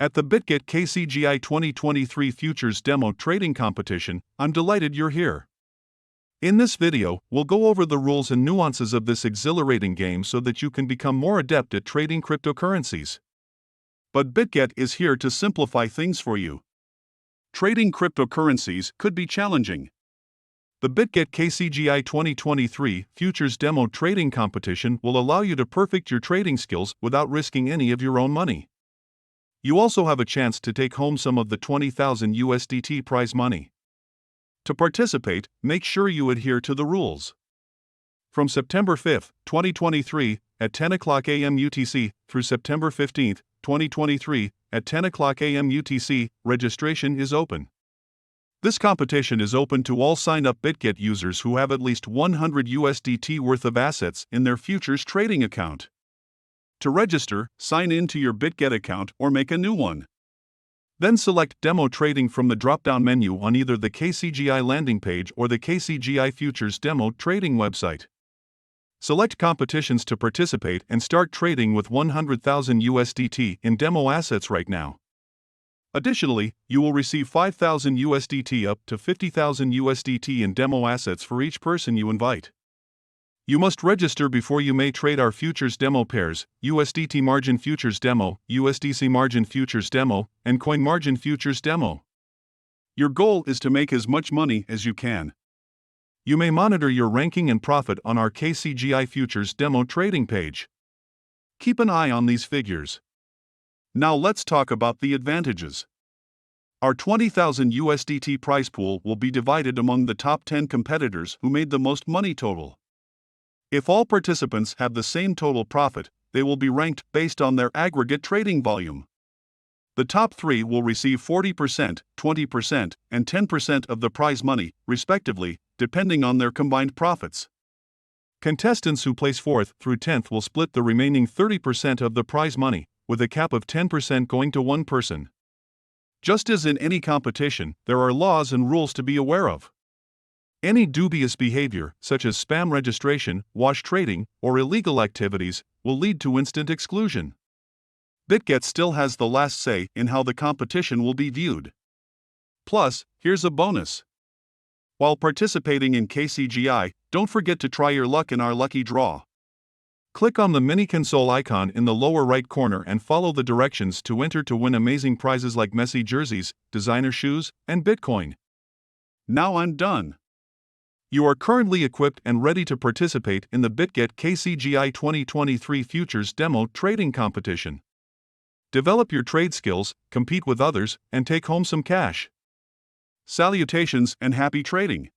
At the Bitget KCGI 2023 Futures Demo Trading Competition, I'm delighted you're here. In this video, we'll go over the rules and nuances of this exhilarating game so that you can become more adept at trading cryptocurrencies. But Bitget is here to simplify things for you. Trading cryptocurrencies could be challenging. The Bitget KCGI 2023 Futures Demo Trading Competition will allow you to perfect your trading skills without risking any of your own money. You also have a chance to take home some of the 20,000 USDT prize money. To participate, make sure you adhere to the rules. From September 5, 2023, at 10 o'clock a.m. UTC, through September 15, 2023, at 10 o'clock a.m. UTC, registration is open. This competition is open to all signed-up Bitget users who have at least 100 USDT worth of assets in their futures trading account. To register, sign in to your Bitget account or make a new one. Then select Demo Trading from the drop-down menu on either the KCGI landing page or the KCGI Futures Demo Trading website. Select competitions to participate and start trading with 100,000 USDT in demo assets right now. Additionally, you will receive 5,000 USDT up to 50,000 USDT in demo assets for each person you invite. You must register before you may trade our futures demo pairs, USDT Margin Futures Demo, USDC Margin Futures Demo, and Coin Margin Futures Demo. Your goal is to make as much money as you can. You may monitor your ranking and profit on our KCGI Futures Demo trading page. Keep an eye on these figures. Now let's talk about the advantages. Our 20,000 USDT prize pool will be divided among the top 10 competitors who made the most money total. If all participants have the same total profit, they will be ranked based on their aggregate trading volume. The top 3 will receive 40%, 20%, and 10% of the prize money, respectively, depending on their combined profits. Contestants who place 4th through 10th will split the remaining 30% of the prize money, with a cap of 10% going to one person. Just as in any competition, there are laws and rules to be aware of. Any dubious behavior, such as spam registration, wash trading, or illegal activities, will lead to instant exclusion. Bitget still has the last say in how the competition will be viewed. Plus, here's a bonus. While participating in KCGI, don't forget to try your luck in our lucky draw. Click on the mini console icon in the lower right corner and follow the directions to enter to win amazing prizes like Messi jerseys, designer shoes, and Bitcoin. Now I'm done. You are currently equipped and ready to participate in the Bitget KCGI 2023 Futures Demo Trading Competition. Develop your trade skills, compete with others, and take home some cash. Salutations and happy trading!